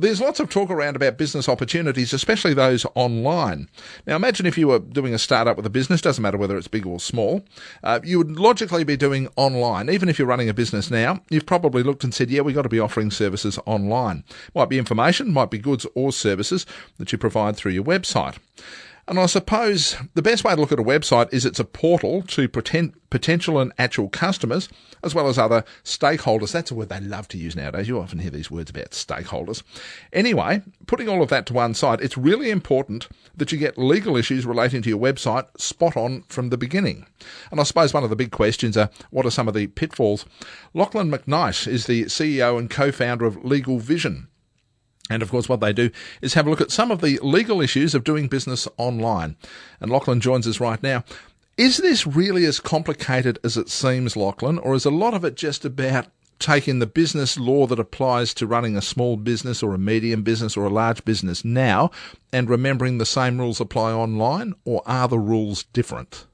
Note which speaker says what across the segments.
Speaker 1: There's lots of talk around about business opportunities, especially those online. Now, imagine if you were doing a startup with a business, doesn't matter whether it's big or small, you would logically be doing online. Even if you're running a business now, you've probably looked and said, yeah, we've got to be offering services online. Might be information, might be goods or services that you provide through your website. And I suppose the best way to look at a website is it's a portal to potential and actual customers, as well as other stakeholders. That's a word they love to use nowadays. You often hear these words about stakeholders. Anyway, putting all of that to one side, it's really important that you get legal issues relating to your website spot on from the beginning. And I suppose one of the big questions are, what are some of the pitfalls? Lachlan McKnight is the CEO and co-founder of LegalVision. And, of course, what they do is have a look at some of the legal issues of doing business online. And Lachlan joins us right now. Is this really as complicated as it seems, Lachlan, or is a lot of it just about taking the business law that applies to running a small business or a medium business or a large business now and remembering the same rules apply online, or are the rules different?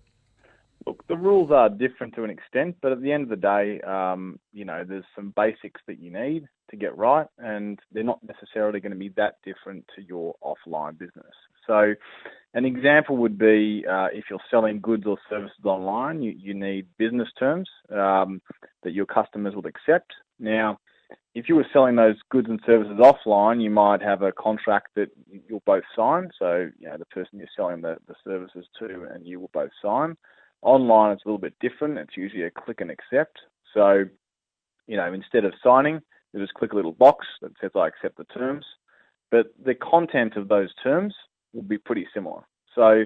Speaker 2: Look, the rules are different to an extent, but at the end of the day, there's some basics that you need to get right, and they're not necessarily going to be that different to your offline business. So an example would be if you're selling goods or services online, you need business terms that your customers will accept. Now, if you were selling those goods and services offline, you might have a contract that you'll both sign. So, the person you're selling the services to and you will both sign. Online, it's a little bit different. It's usually a click and accept. So, instead of signing, you just click a little box that says, I accept the terms. But the content of those terms will be pretty similar. So,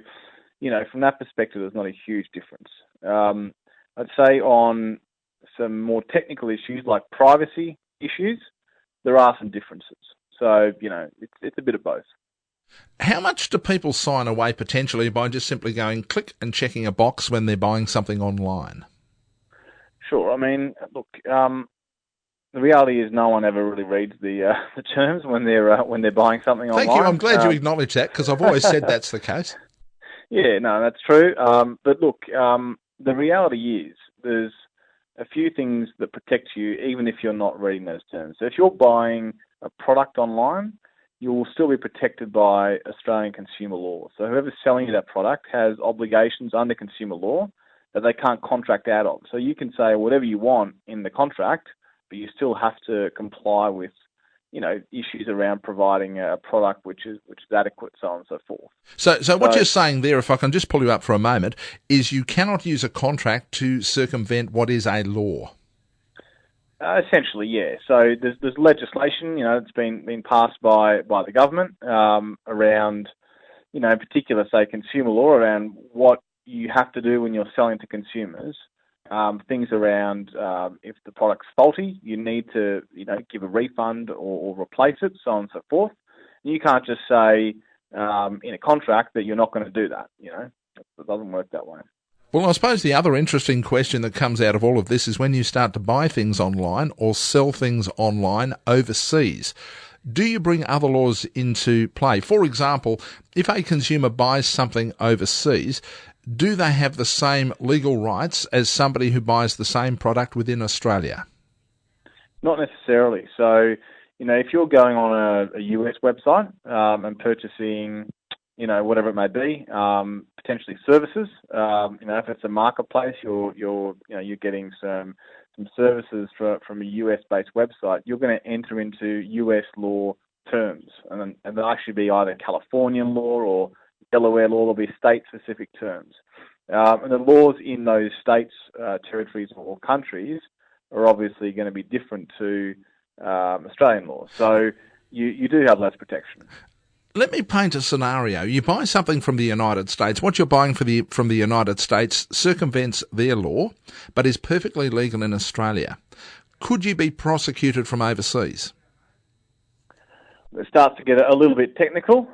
Speaker 2: from that perspective, there's not a huge difference. I'd say on some more technical issues like privacy issues, there are some differences. So, it's a bit of both.
Speaker 1: How much do people sign away potentially by just simply going click and checking a box when they're buying something online?
Speaker 2: Sure. I mean, look, the reality is no one ever really reads the terms when they're buying something online.
Speaker 1: Thank you. I'm glad you acknowledge that, because I've always said that's the case.
Speaker 2: Yeah, no, that's true. But look, the reality is there's a few things that protect you even if you're not reading those terms. So if you're buying a product online, you will still be protected by Australian consumer law. So whoever's selling you that product has obligations under consumer law that they can't contract out of. So you can say whatever you want in the contract, but you still have to comply with, issues around providing a product which is adequate, so on and so forth.
Speaker 1: So what you're saying there, if I can just pull you up for a moment, is you cannot use a contract to circumvent what is a law.
Speaker 2: Essentially, yeah. So there's legislation, it's been passed by the government around, in particular, say, consumer law, around what you have to do when you're selling to consumers. Things around if the product's faulty, you need to, give a refund or replace it, so on and so forth. And you can't just say in a contract that you're not going to do that. It doesn't work that way.
Speaker 1: Well, I suppose the other interesting question that comes out of all of this is when you start to buy things online or sell things online overseas, do you bring other laws into play? For example, if a consumer buys something overseas, do they have the same legal rights as somebody who buys the same product within Australia?
Speaker 2: Not necessarily. So, if you're going on a US website and purchasing whatever it may be, potentially services. If it's a marketplace, you're getting some services from a US-based website. You're going to enter into US law terms, and they'll actually be either Californian law or Delaware law. There'll be state-specific terms, and the laws in those states, territories, or countries are obviously going to be different to Australian law. So you do have less protection.
Speaker 1: Let me paint a scenario. You buy something from the United States. What you're buying from the United States circumvents their law, but is perfectly legal in Australia. Could you be prosecuted from overseas?
Speaker 2: It starts to get a little bit technical.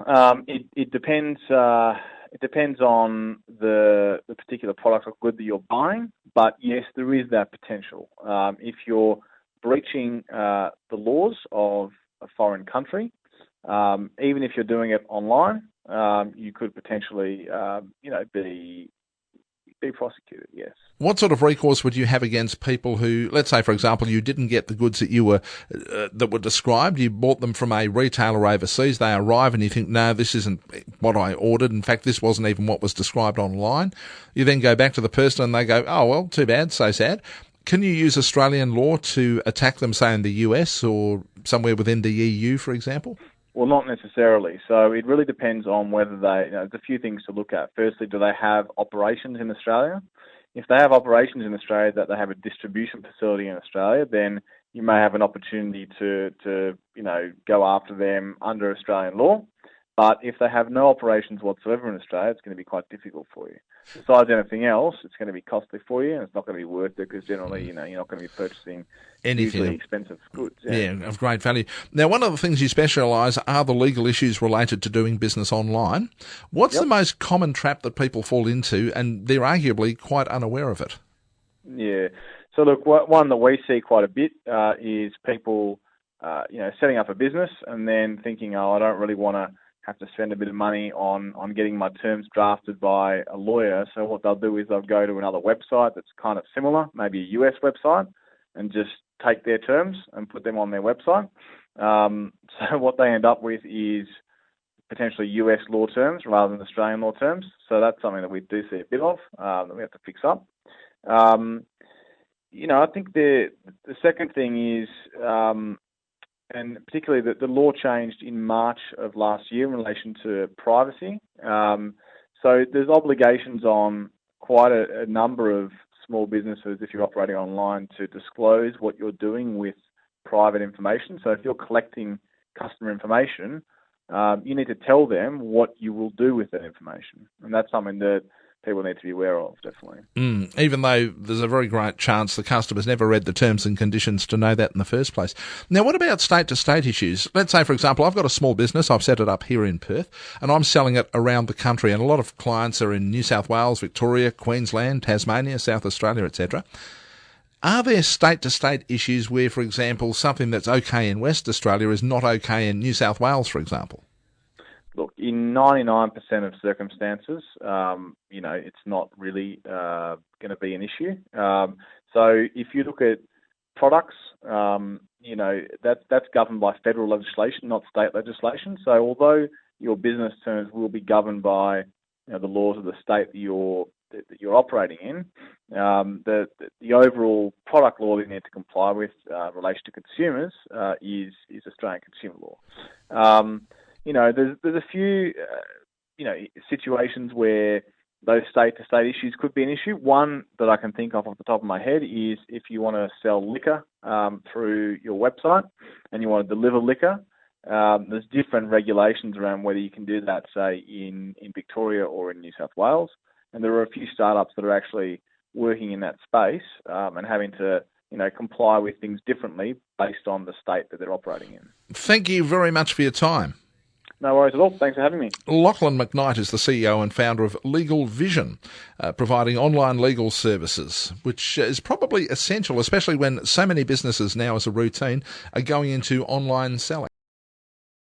Speaker 2: It depends. It depends on the particular product or good that you're buying. But yes, there is that potential. If you're breaching the laws of a foreign country, even if you're doing it online, you could potentially, be prosecuted, yes.
Speaker 1: What sort of recourse would you have against people who, let's say, for example, you didn't get the goods that were described, you bought them from a retailer overseas, they arrive and you think, no, this isn't what I ordered, in fact, this wasn't even what was described online. You then go back to the person and they go, oh, well, too bad, so sad. Can you use Australian law to attack them, say, in the US or somewhere within the EU, for example?
Speaker 2: Well, not necessarily. So it really depends on whether there's a few things to look at. Firstly, do they have operations in Australia? If they have operations in Australia, that they have a distribution facility in Australia, then you may have an opportunity to go after them under Australian law. But if they have no operations whatsoever in Australia, it's going to be quite difficult for you. Besides anything else, it's going to be costly for you, and it's not going to be worth it because generally, you're not going to be purchasing
Speaker 1: anything
Speaker 2: hugely expensive goods.
Speaker 1: Yeah, of great value. Now, one of the things you specialise are the legal issues related to doing business online. What's the most common trap that people fall into, and they're arguably quite unaware of it?
Speaker 2: Yeah. So look, one that we see quite a bit is people, setting up a business and then thinking, oh, I don't really want to have to spend a bit of money on getting my terms drafted by a lawyer. So what they'll do is they'll go to another website that's kind of similar, maybe a US website, and just take their terms and put them on their website. So what they end up with is potentially US law terms rather than Australian law terms. So that's something that we do see a bit of that we have to fix up. I think the second thing is, and particularly the law changed in March of last year in relation to privacy. So there's obligations on quite a number of small businesses, if you're operating online, to disclose what you're doing with private information. So if you're collecting customer information, you need to tell them what you will do with that information. And that's something that people need to be aware of, definitely.
Speaker 1: Even though there's a very great chance the customer's never read the terms and conditions to know that in the first place. Now, what about state-to-state issues? Let's say, for example, I've got a small business, I've set it up here in Perth, and I'm selling it around the country, and a lot of clients are in New South Wales, Victoria, Queensland, Tasmania, South Australia, etc. Are there state-to-state issues where, for example, something that's okay in West Australia is not okay in New South Wales, for example?
Speaker 2: Look, in 99% of circumstances, it's not really going to be an issue. So if you look at products, that's governed by federal legislation, not state legislation. So although your business terms will be governed by the laws of the state that you're operating in, the overall product law that you need to comply with in relation to consumers is Australian consumer law. There's a few, situations where those state-to-state issues could be an issue. One that I can think of off the top of my head is if you want to sell liquor through your website and you want to deliver liquor, there's different regulations around whether you can do that, say, in Victoria or in New South Wales. And there are a few startups that are actually working in that space and having to comply with things differently based on the state that they're operating in.
Speaker 1: Thank you very much for your time.
Speaker 2: No worries at all. Thanks for having me.
Speaker 1: Lachlan McKnight is the CEO and founder of LegalVision, providing online legal services, which is probably essential, especially when so many businesses now as a routine are going into online selling.